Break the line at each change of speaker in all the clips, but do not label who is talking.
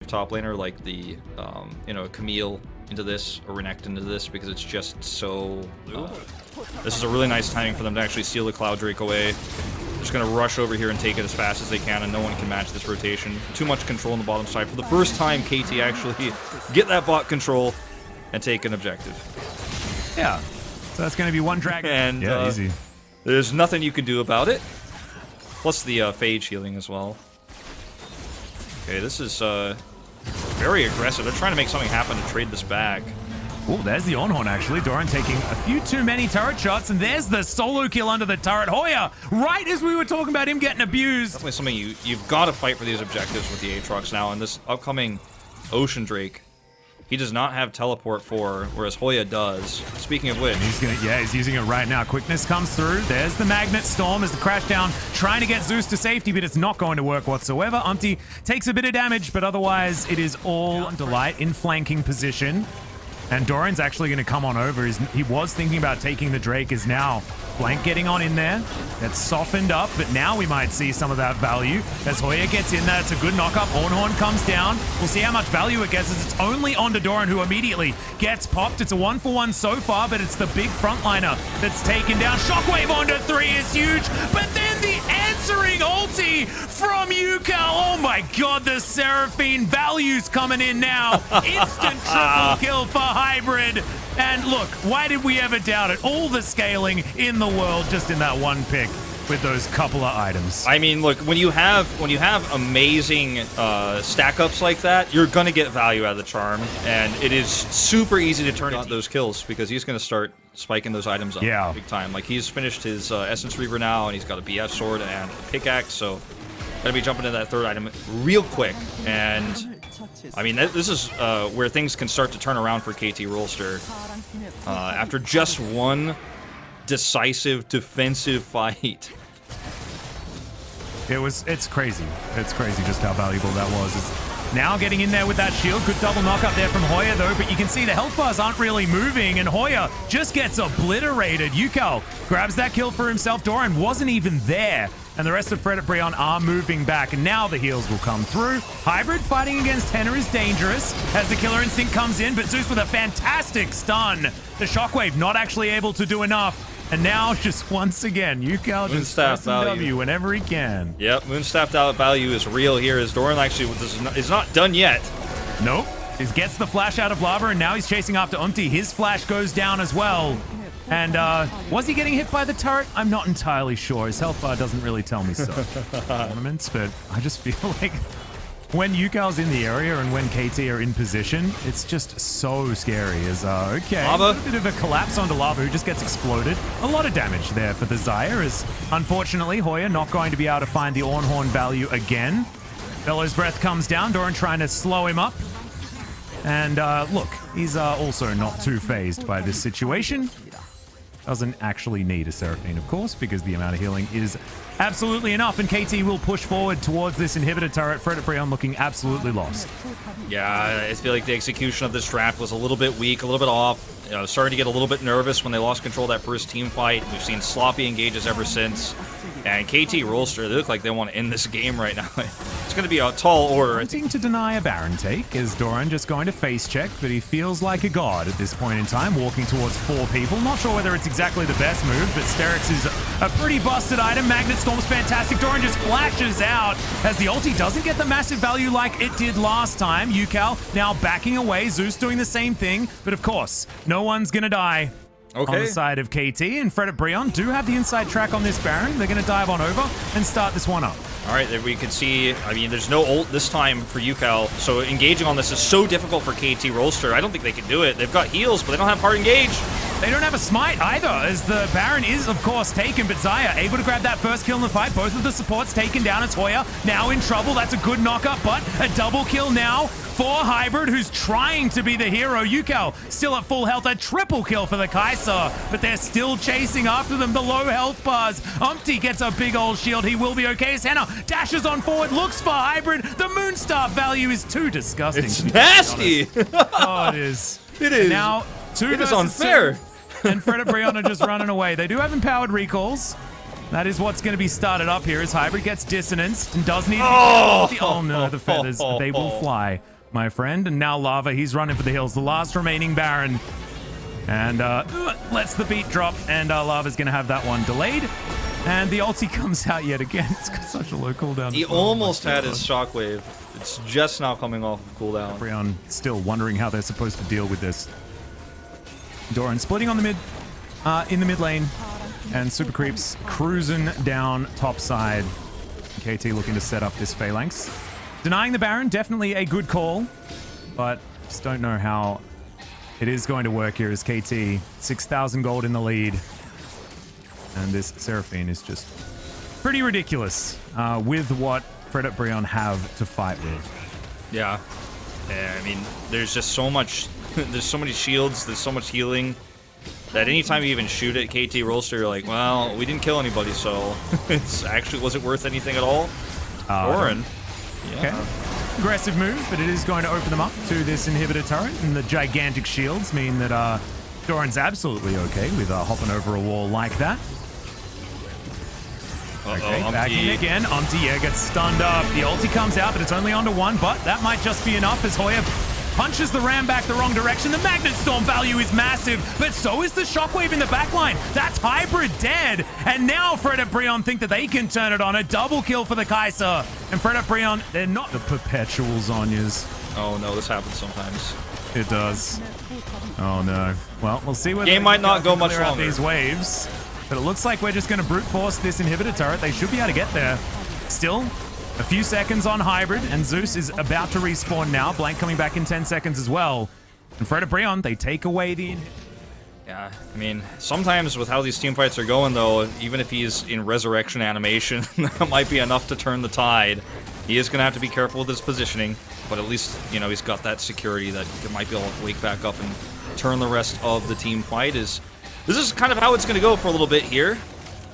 top laner like the, you know, Camille into this or Renekton into this because it's just so... this is a really nice timing for them to actually steal the Cloud Drake away. Just gonna rush over here and take it as fast as they can, and no one can match this rotation. Too much control on the bottom side. For the first time, KT actually get that bot control and take an objective.
Yeah. So that's gonna be one dragon.
And
yeah, easy.
There's nothing you can do about it. Plus the phage healing as well. Okay, this is very aggressive. They're trying to make something happen to trade this back.
Oh, there's the Ornhorn, actually. Doran taking a few too many turret shots, and there's the solo kill under the turret. Hoya, right as we were talking about him getting abused.
Definitely something you've got to fight for these objectives with the Aatrox now. And this upcoming Ocean Drake, he does not have teleport for, whereas Hoya does. Speaking of which...
he's using it right now. Quickness comes through. There's the Magnet Storm as the crash down, trying to get Zeus to safety, but it's not going to work whatsoever. Umpty takes a bit of damage, but otherwise it is all Delight in flanking position. And Doran's actually going to come on over. He was thinking about taking the Drake, is now Blank getting on in there. That's softened up, but now we might see some of that value. As Hoya gets in there, it's a good knock-up. Ornhorn comes down. We'll see how much value it gets as it's only onto Doran, who immediately gets popped. It's a 1-for-1 so far, but it's the big frontliner that's taken down. Shockwave onto 3 is huge, but then the answering ulti from Yukal. Oh my god, the Seraphine value's coming in now. Instant triple kill for Hybrid. And look, why did we ever doubt it? All the scaling in the world just in that one pick with those couple of items.
I mean, look, when you have amazing stack ups like that, you're gonna get value out of the charm, and it is super easy to turn out those kills because he's gonna start spiking those items up big time. Like, he's finished his Essence Reaver now, and he's got a BF sword and a pickaxe, so gonna be jumping into that third item real quick. And I mean, this is where things can start to turn around for KT Rolster after just one decisive defensive fight.
It's crazy. It's crazy just how valuable that was. It's now getting in there with that shield. Good double knock up there from Hoya though, but you can see the health bars aren't really moving, and Hoya just gets obliterated. Yukal grabs that kill for himself. Doran wasn't even there. And the rest of Fredit BRION are moving back, and now the heals will come through. Hybrid fighting against Tenor is dangerous as the Killer Instinct comes in, but Zeus with a fantastic stun. The Shockwave not actually able to do enough. And now, just once again, Yukal just pressing W whenever he can.
Yep, Moonstaff out value is real here, as Doran actually is not done yet.
Nope. He gets the flash out of lava, and now he's chasing after Umpty. His flash goes down as well. And was he getting hit by the turret? I'm not entirely sure. His health bar doesn't really tell me so. Ornaments, but I just feel like when Yukal's in the area and when KT are in position, it's just so scary. Okay,
Lava.
A bit of a collapse onto Lava, who just gets exploded. A lot of damage there for the Xayah, as unfortunately Hoya not going to be able to find the Ornhorn value again. Bellow's Breath comes down, Doran trying to slow him up. And look, he's also not too phased by this situation. Doesn't actually need a Seraphine, of course, because the amount of healing is absolutely enough, and KT will push forward towards this inhibitor turret. Fredit BRION looking absolutely lost.
Yeah, I feel like the execution of this draft was a little bit weak, a little bit off. You know, starting to get a little bit nervous when they lost control of that first team fight. We've seen sloppy engages ever since. And KT Rolster, they look like they want to end this game right now. It's going to be a tall order.
Wanting to deny a Baron take, is Doran just going to face check, but he feels like a god at this point in time, walking towards 4 people. Not sure whether it's exactly the best move, but Sterix is a pretty busted item. Magnet Storm's fantastic. Doran just flashes out as the ulti doesn't get the massive value like it did last time. Yukal now backing away. Zeus doing the same thing, but of course, no one's going to die. On the side of KT, and Fredit BRION do have the inside track on this Baron. They're going to dive on over and start this one up.
All right, there we can see, I mean, there's no ult this time for Yukal, so engaging on this is so difficult for KT Rolster. I don't think they can do it. They've got heals, but they don't have hard engage.
They don't have a smite either, as the Baron is, of course, taken, but Xayah able to grab that first kill in the fight. Both of the supports taken down as Hoya now in trouble. That's a good knockup, but a double kill now for Hybrid, who's trying to be the hero. Yukal still at full health, a triple kill for the Kai'Sa, but they're still chasing after them. The low health bars. Umpty gets a big old shield. He will be okay. Senna dashes on forward, looks for Hybrid. The Moonstar value is too disgusting.
It's nasty.
Oh, it is.
It is.
And now,
it is unfair.
And Fredit BRION are just running away. They do have empowered recalls. That is what's going to be started up here as Hybrid gets disonanced and does need to be oh no, the feathers. They will fly. my friend. And now Lava, he's running for the hills. The last remaining Baron. And lets the beat drop. And Lava's going to have that one delayed. And the ulti comes out yet again. It's got such a low cooldown.
He almost had his shockwave. It's just now coming off of cooldown.
Brion still wondering how they're supposed to deal with this. Doran splitting on the mid, in the mid lane. And Super Creeps cruising down top side. KT looking to set up this phalanx. Denying the Baron, definitely a good call. But just don't know how it is going to work here as KT. 6,000 gold in the lead. And this Seraphine is just pretty ridiculous with what Fredit BRION have to fight with.
Yeah. Yeah, I mean, there's just so much, there's so many shields, there's so much healing, that anytime you even shoot at KT Rolster, you're like, well, we didn't kill anybody, so it's actually, was it worth anything at all? Doran. Yeah.
Okay. Aggressive move, but it is going to open them up to this inhibitor turret, and the gigantic shields mean that Doran's absolutely okay with hopping over a wall like that. Okay, back in again. Yeah, gets stunned up. The ulti comes out, but it's only onto one, but that might just be enough as Hoya punches the ram back the wrong direction. The Magnet Storm value is massive, but so is the Shockwave in the backline. That's Hybrid dead. And now Fredit BRION think that they can turn it on. A double kill for the Kai'Sa. And Fredit BRION, they're not the perpetual Zhonyas.
Oh no, this happens sometimes.
It does. Oh no. Well, we'll see where
game might not go much longer.
These waves. But it looks like we're just going to brute force this inhibitor turret. They should be able to get there. Still, a few seconds on Hybrid, and Zeus is about to respawn now. Blank coming back in 10 seconds as well. And Fredit BRION, they take away the...
Yeah, I mean, sometimes with how these team fights are going, though, even if he's in resurrection animation, that might be enough to turn the tide. He is going to have to be careful with his positioning, but at least, you know, he's got that security that he might be able to wake back up and turn the rest of the team fight. This is kind of how it's going to go for a little bit here.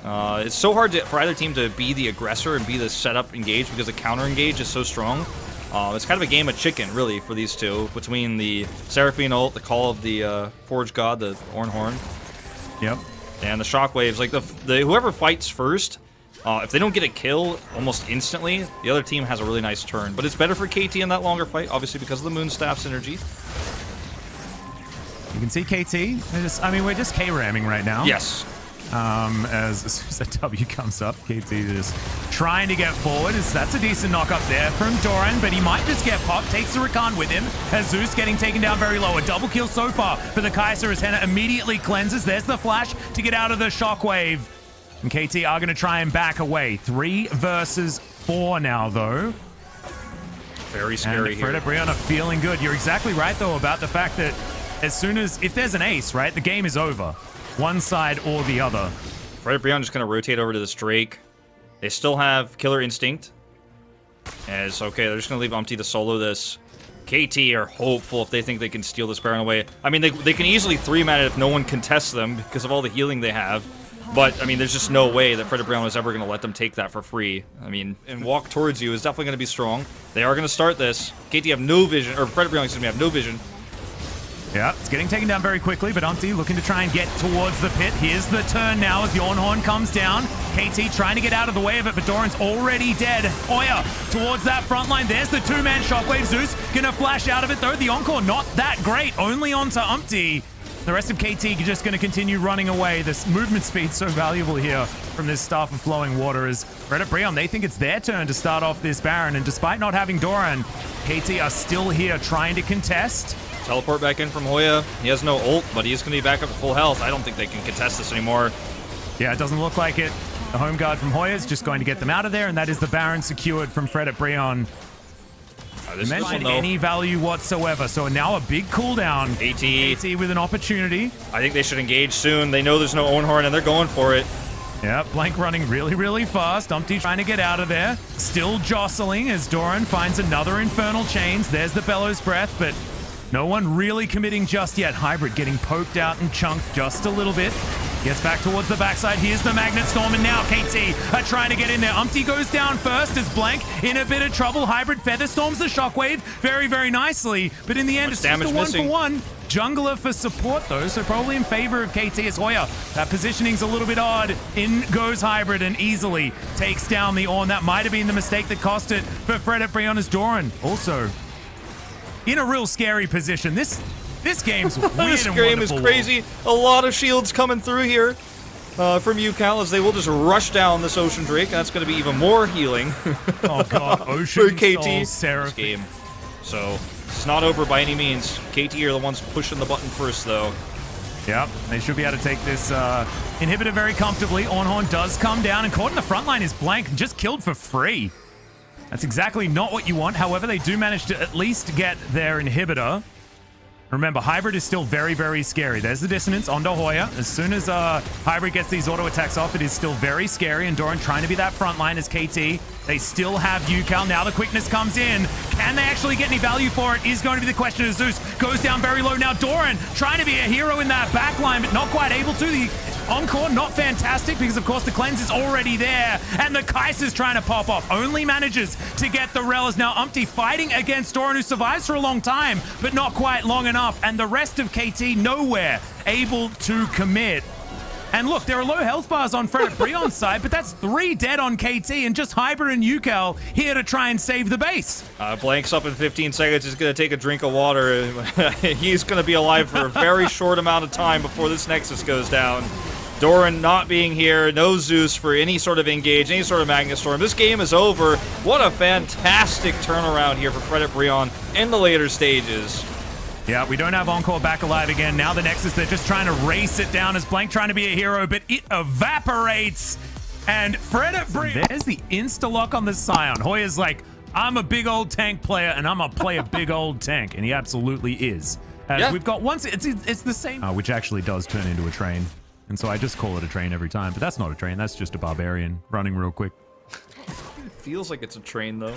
It's so hard for either team to be the aggressor and be the setup engage because the counter engage is so strong. It's kind of a game of chicken, really, for these two, between the Seraphine ult, the call of the Forge God, the Ornhorn.
Yep.
And the shockwaves. Like, whoever fights first, if they don't get a kill almost instantly, the other team has a really nice turn. But it's better for KT in that longer fight, obviously because of the Moonstaff synergy.
You can see KT. We're just K-ramming right now.
Yes.
As soon as that W comes up, KT just trying to get forward. That's a decent knock up there from Doran, but he might just get popped. Takes the Rakan with him. As Zeus getting taken down very low. A double kill so far for the Kai'Sa as Henna immediately cleanses. There's the flash to get out of the shockwave. And KT are going to try and back away. 3 versus 4 now, though.
Very scary
and
here.
Fredit BRION are feeling good. You're exactly right, though, about the fact that as soon as, if there's an ace, right, the game is over. One side or the other.
Fredit BRION just going to rotate over to this Drake. They still have Killer Instinct. And it's okay, they're just going to leave Umpty to solo this. KT are hopeful if they think they can steal this Baron away. I mean, they can easily 3-man it if no one contests them because of all the healing they have. But, I mean, there's just no way that Fredit BRION is ever going to let them take that for free. I mean, and walk towards you is definitely going to be strong. They are going to start this. KT have no vision, or Fredit BRION, excuse me, have no vision.
Yeah, it's getting taken down very quickly, but Umpty looking to try and get towards the pit. Here's the turn now as the Ornhorn comes down. KT trying to get out of the way of it, but Doran's already dead. Oya towards that front line. There's the 2-man shockwave. Zeus gonna flash out of it, though. The Encore not that great, only onto Umpty. The rest of KT just going to continue running away. This movement speed so valuable here from this Staff of Flowing Water is Fredit BRION. They think it's their turn to start off this Baron, and despite not having Doran, KT are still here trying to contest.
Teleport back in from Hoya. He has no ult, but he's going to be back up at full health. I don't think they can contest this anymore.
Yeah, it doesn't look like it. The home guard from Hoya is just going to get them out of there, and that is the Baron secured from Fredit BRION. This mentioned any value whatsoever, so now a big cooldown. AT with an opportunity.
I think they should engage soon. They know there's no Ornhorn, and they're going for it.
Yeah, Blank running really, really fast. Umpty trying to get out of there. Still jostling as Doran finds another Infernal Chains. There's the Bellows Breath, but no one really committing just yet. Hybrid getting poked out and chunked just a little bit. Gets back towards the backside. Here's the Magnet Storm, and now KT are trying to get in there. Umpty goes down first as Blank in a bit of trouble. Hybrid Feather Storms the Shockwave very, very nicely. But in the end, it's just a 1-for-1. Jungler for support, though, so probably in favor of KT as Hoya. That positioning's a little bit odd. In goes Hybrid and easily takes down the Ornn. That might have been the mistake that cost it for Fredit BRION as Doran also in a real scary position. This game's weird
This
and
game is
wonderful.
crazy. A lot of shields coming through here from UCal as they will just rush down this Ocean Drake. That's going to be even more healing.
Oh god, Ocean
for KT.
Soul, Seraph.
This game. So it's not over by any means. KT are the ones pushing the button first, though.
Yep, they should be able to take this inhibitor very comfortably. Ornhorn does come down, and caught in the front line is Blank, just killed for free. That's exactly not what you want. However, they do manage to at least get their inhibitor. Remember, Hybrid is still very, very scary. There's the dissonance onto Hoya. As soon as Hybrid gets these auto attacks off, it is still very scary. And Doran trying to be that front line as KT. They still have UCal. Now the quickness comes in. Can they actually get any value for it is going to be the question as Zeus goes down very low. Now Doran trying to be a hero in that back line, but not quite able to. The encore, not fantastic, because of course the cleanse is already there. And the Kais is trying to pop off. Only manages to get the Rel. Now Umpty fighting against Doran, who survives for a long time, but not quite long enough. And the rest of KT nowhere able to commit. And look, there are low health bars on Fredit BRION's side, but that's 3 dead on KT, and just Hybrid and UCal here to try and save the base.
Blanks up in 15 seconds. He's going to take a drink of water. He's going to be alive for a very short amount of time before this Nexus goes down. Doran not being here, no Zeus for any sort of engage, any sort of Magnet Storm. This game is over. What a fantastic turnaround here for Fredit BRION in the later stages.
Yeah, we don't have Encore back alive again. Now the Nexus, they're just trying to race it down as Blank trying to be a hero, but it evaporates. And Fredit BRION, there's the insta-lock on the Scion. Hoya's like, I'm a big old tank player, and I'm going to play a big old tank. And he absolutely is. As we've got once, it's the same, which actually does turn into a train. And so I just call it a train every time, but that's not a train. That's just a barbarian running real quick.
Feels like it's a train, though.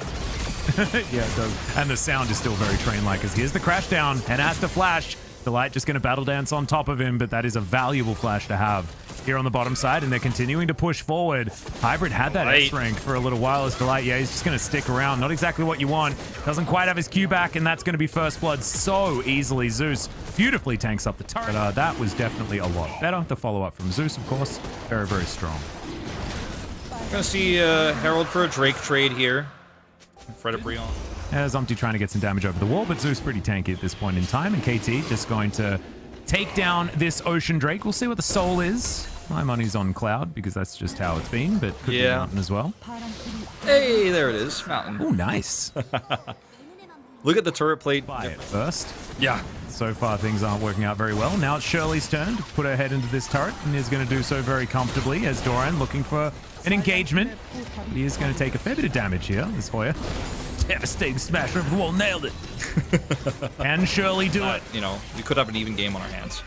Yeah, it does. And the sound is still very train-like, as here's the crash down, and has to flash. Delight just going to battle dance on top of him, but that is a valuable flash to have here on the bottom side, and they're continuing to push forward. Hybrid had that S-rank for a little while as Delight. Yeah, he's just going to stick around. Not exactly what you want. Doesn't quite have his Q back, and that's going to be first blood so easily. Zeus beautifully tanks up the turret. But that was definitely a lot better. The follow-up from Zeus, of course, very, very strong.
Gonna see Herald for a Drake trade here. Fredit BRION.
As Umpty trying to get some damage over the wall, but Zeus pretty tanky at this point in time, and KT just going to take down this Ocean Drake. We'll see what the soul is. My money's on Cloud, because that's just how it's been, but could be Mountain as well.
Hey, there it is. Mountain.
Oh, nice.
Look at the turret plate.
Buy it first.
Yeah.
So far, things aren't working out very well. Now it's Shirley's turn to put her head into this turret, and is going to do so very comfortably as Doran looking for an engagement. He is going to take a fair bit of damage here, this Hoya. Devastating smash over the wall, nailed it. Can Shirley do it?
You know, we could have an even game on our hands.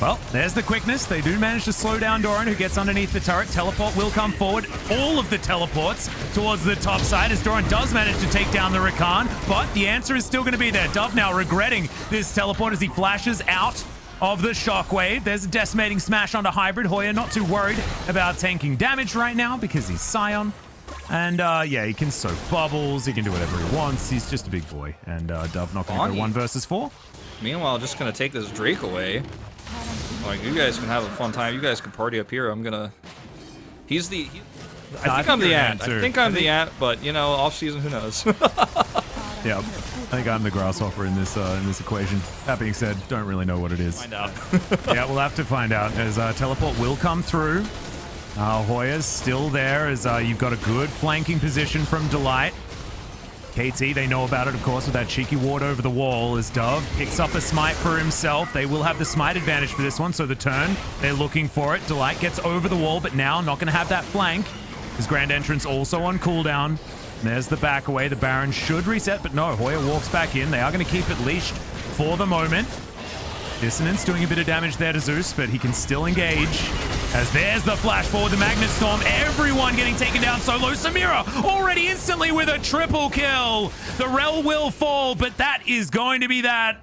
Well, there's the quickness. They do manage to slow down Doran, who gets underneath the turret. Teleport will come forward. All of the teleports towards the top side as Doran does manage to take down the Rakan, but the answer is still going to be there. Dove now regretting this teleport as he flashes out of the shockwave. There's a decimating smash onto Hybrid. Hoya not too worried about tanking damage right now because he's Scion. And yeah, he can soak bubbles. He can do whatever he wants. He's just a big boy. And Dove not going to go 1 versus 4.
Meanwhile, just going to take this Drake away. Like, you guys can have a fun time. You guys can party up here. I'm going to... He's the... I think I'm the ant. I think I'm the ant, but, you know, off-season, who knows?
Yeah, I think I'm the grasshopper in this equation. That being said, don't really know what it is.
Find out.
Yeah, we'll have to find out as teleport will come through. Hoya's still there as you've got a good flanking position from Delight. KT, they know about it, of course, with that cheeky ward over the wall as Dove picks up a smite for himself. They will have the smite advantage for this one, so the turn, they're looking for it. Delight gets over the wall, but now not going to have that flank. His Grand Entrance also on cooldown. And there's the back away. The Baron should reset, but no, Hoya walks back in. They are going to keep it leashed for the moment. Dissonance doing a bit of damage there to Zeus, but he can still engage. As there's the flash forward, the Magnet Storm, everyone getting taken down solo. Samira already instantly with a triple kill. The Rel will fall, but that is going to be that.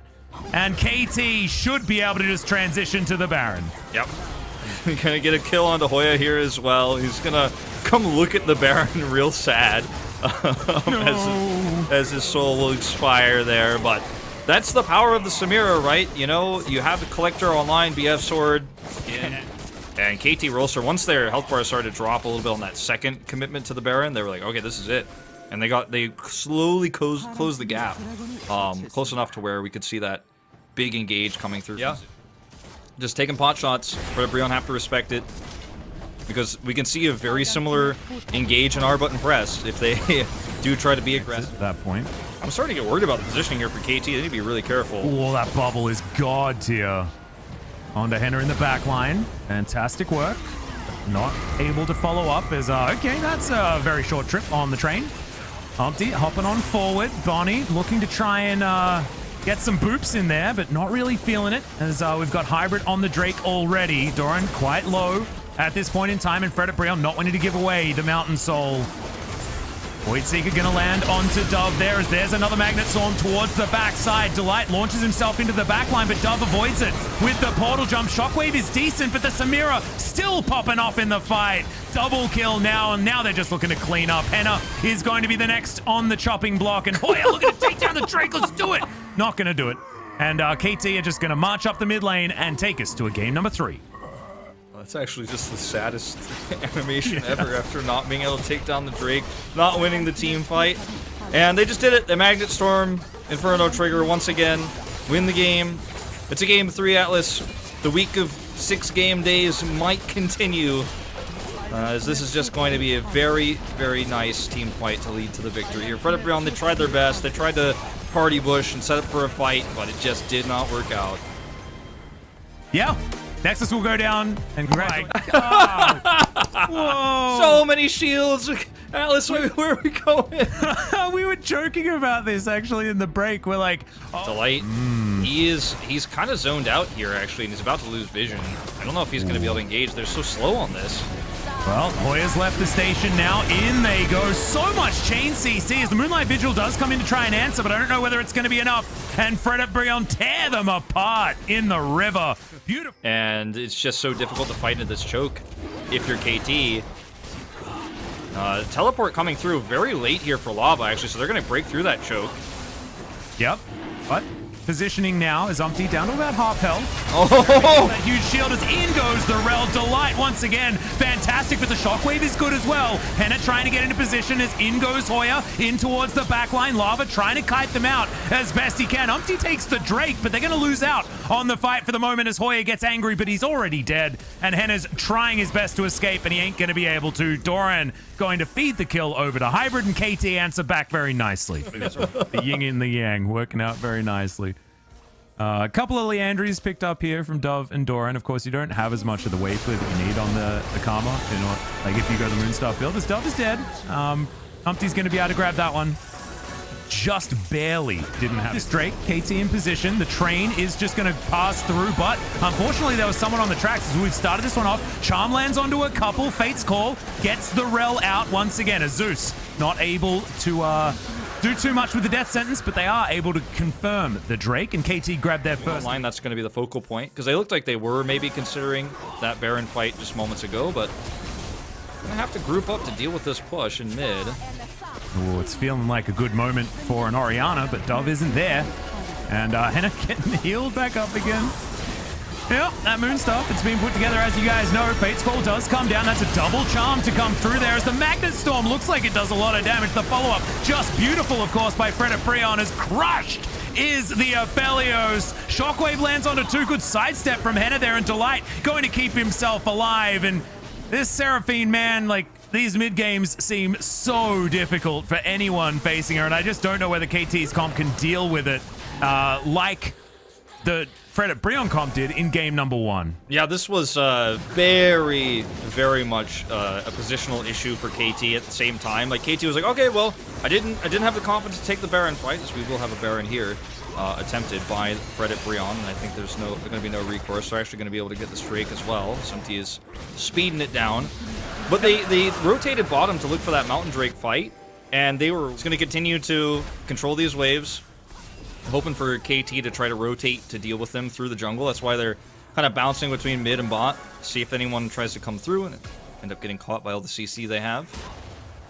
And KT should be able to just transition to the Baron.
Yep. Gonna get a kill onto Hoya here as well. He's gonna come look at the Baron real sad as his soul will expire there, but that's the power of the Samira, right? You know, you have the Collector online, BF Sword, and KT Rolster. Once their health bar started to drop a little bit on that second commitment to the Baron, they were like, okay, this is it. And they slowly closed the gap, close enough to where we could see that big engage coming through. Yeah. Just taking pot shots. Fredit BRION have to respect it. Because we can see a very similar engage and R button press if they do try to be aggressive.
At that point.
I'm starting to get worried about the positioning here for KT. They need to be really careful.
Oh, that bubble is god tier. Onto Henna in the back line. Fantastic work. Not able to follow up as, okay, that's a very short trip on the train. Umpty hopping on forward. Bonnie looking to try and get some boops in there, but not really feeling it as we've got Hybrid on the Drake already. Doran quite low at this point in time, and Fredit BRION not wanting to give away the Mountain Soul. Voidseeker gonna land onto Dove there as there's another Magnet Storm towards the backside. Delight launches himself into the backline, but Dove avoids it with the portal jump. Shockwave is decent, but the Samira still popping off in the fight. Double kill now, and now they're just looking to clean up. Henna is going to be the next on the chopping block, and Hoya looking to take down the Drake. Let's do it. Not gonna do it. And KT are just gonna march up the mid lane and take us to a game number 3.
That's actually just the saddest animation ever after not being able to take down the Drake, not winning the team fight. And they just did it. The Magnet Storm, Inferno Trigger once again, win the game. It's a game 3, Atlas. The week of 6 game days might continue, as this is just going to be a very, very nice team fight to lead to the victory here. Fredit BRION, they tried their best. They tried to party bush and set up for a fight, but it just did not work out.
Yeah. Nexus will go down and congratulate. Whoa!
So many shields, Atlas. Where are we going?
We were joking about this actually in the break. We're like, oh.
Delight. He's kind of zoned out here actually, and he's about to lose vision. I don't know if he's going to be able to engage. They're so slow on this.
Well, Hoya's left the station now. In they go. So much chain CC as the Moonlight Vigil does come in to try and answer, but I don't know whether it's going to be enough. And Fredit BRION tear them apart in the river. Beautiful.
And it's just so difficult to fight into this choke if you're KT. Teleport coming through very late here for Lava, actually, so they're going to break through that choke.
Yep. But positioning now is Umpty down to about half health.
Oh!
That huge shield as in goes the Rel. Delight once again. Fantastic, but the Shockwave is good as well. Henna trying to get into position as in goes Hoya. In towards the backline. Lava trying to kite them out as best he can. Umpty takes the Drake, but they're going to lose out on the fight for the moment as Hoya gets angry, but he's already dead. And Henna's trying his best to escape, and he ain't going to be able to. Doran going to feed the kill over to Hybrid, and KT answer back very nicely. The yin and the yang working out very nicely. A couple of Leandries picked up here from Dove and Doran. Of course, you don't have as much of the wave clear that you need on the Karma. You know, like if you go the Moonstar build, this Dove is dead. Umpty's going to be able to grab that one. Just barely didn't have this Drake. KT in position. The train is just going to pass through, but unfortunately there was someone on the tracks as we've started this one off. Charm lands onto a couple. Fate's Call gets the Rel out once again as Zeus not able to do too much with the death sentence, but they are able to confirm the Drake, and KT grabbed their first.
Line, that's going to be the focal point, because they looked like they were maybe considering that Baron fight just moments ago, but going to have to group up to deal with this push in mid.
Oh, it's feeling like a good moment for an Orianna, but Dove isn't there. And Henna getting healed back up again. Yep, that Moonstuff, it's been put together as you guys know. Fate's Call does come down. That's a double charm to come through there as the Magnet Storm looks like it does a lot of damage. The follow-up, just beautiful, of course, by Fredit BRION, is crushed is the Aphelios. Shockwave lands onto 2. Good sidestep from Henna there, and Delight going to keep himself alive. And this Seraphine, man, like, these mid-games seem so difficult for anyone facing her, and I just don't know whether KT's comp can deal with it like the Fredit BRION comp did in game number 1.
Yeah, this was very, very much a positional issue for KT at the same time. Like, KT was like, okay, well, I didn't have the confidence to take the Baron fight, as we will have a Baron here attempted by Fredit BRION, and I think there's going to be no recourse. They're actually going to be able to get this Drake as well. Sumty is speeding it down. But they rotated bottom to look for that Mountain Drake fight, and they were going to continue to control these waves, hoping for KT to try to rotate to deal with them through the jungle. That's why they're kind of bouncing between mid and bot, see if anyone tries to come through and end up getting caught by all the CC they have.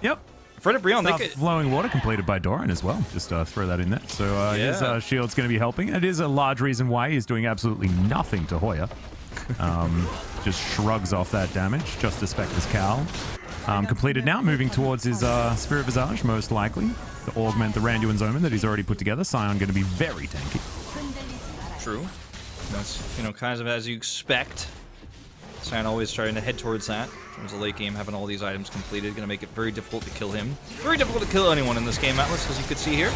Yep.
Fredit BRION, they could...
Flowing Water completed by Doran as well. Just throw that in there. So
yeah.
His shield's going to be helping. It is a large reason why he's doing absolutely nothing to Hoya. Just shrugs off that damage. Just to spec his Cal. completed now, moving towards his Spirit Visage, most likely, to augment the Randuin's Omen that he's already put together. Scion going to be very tanky.
True. That's, you know, kind of as you expect. Scion always trying to head towards that. In terms of late game, having all these items completed, going to make it very difficult to kill him. Very difficult to kill anyone in this game, Atlas, as you could see here.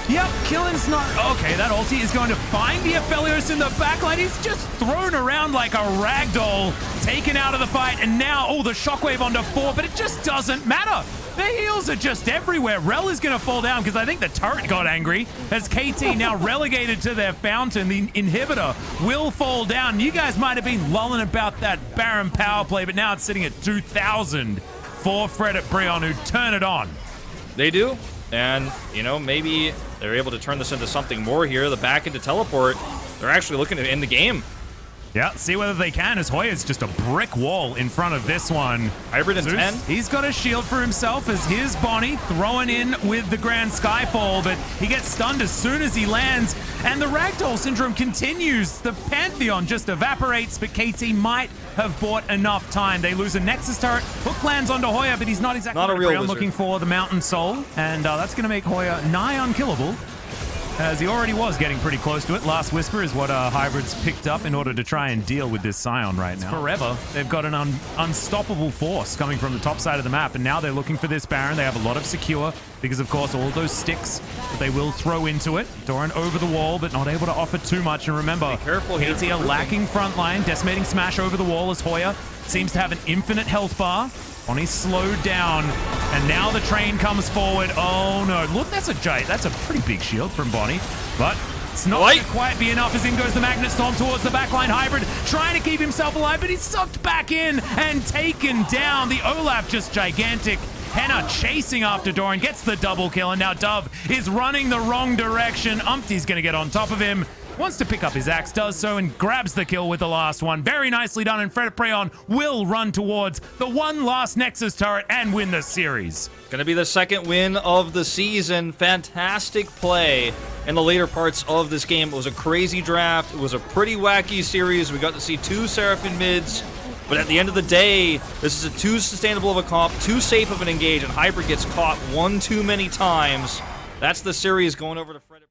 Yep, killing's not... Okay, that ulti is going to find the Aphelios in the backline. He's just thrown around like a ragdoll, taken out of the fight, and now, oh, the shockwave onto 4, but it just doesn't matter. The heals are just everywhere. Rel is going to fall down because I think the turret got angry as KT now relegated to their fountain. The inhibitor will fall down. You guys might have been lulling about that Baron power play, but now it's sitting at 2,000 for Fredit BRION, who turn it on.
They do. And, you know, maybe they're able to turn this into something more here. The back into teleport, they're actually looking to end the game.
Yeah, see whether they can, as Hoya's just a brick wall in front of this one.
Hybrid in 10.
He's got a shield for himself as his Bonnie throwing in with the Grand Skyfall, but he gets stunned as soon as he lands, and the Ragdoll Syndrome continues. The Pantheon just evaporates, but KT might have bought enough time. They lose a Nexus turret. Hook lands onto Hoya, but he's not exactly
a real wizard.
Looking for the Mountain Soul, and that's going to make Hoya nigh unkillable, as he already was getting pretty close to it. Last Whisper is what Hybrid's picked up in order to try and deal with this Scion right now. Forever, they've got an unstoppable force coming from the top side of the map, and now they're looking for this Baron. They have a lot of secure, because of course all those sticks that they will throw into it. Doran over the wall, but not able to offer too much. And remember, KT are lacking frontline. Decimating Smash over the wall as Hoya seems to have an infinite health bar. Bonnie's slowed down, and now the train comes forward. Oh no, look, that's a pretty big shield from Bonnie, but it's not going to quite be enough as in goes the Magnet Storm towards the backline. Hybrid trying to keep himself alive, but he's sucked back in and taken down. The Olaf just gigantic. Henna chasing after Doran, gets the double kill, and now Dove is running the wrong direction. Umpty's going to get on top of him. Wants to pick up his axe, does so, and grabs the kill with the last one. Very nicely done, and Fredit BRION will run towards the one last Nexus turret and win the series.
Gonna be the second win of the season. Fantastic play in the later parts of this game. It was a crazy draft. It was a pretty wacky series. We got to see 2 Seraphim mids. But at the end of the day, this is a too sustainable of a comp, too safe of an engage, and Hybrid gets caught one too many times. That's the series going over to Fredit.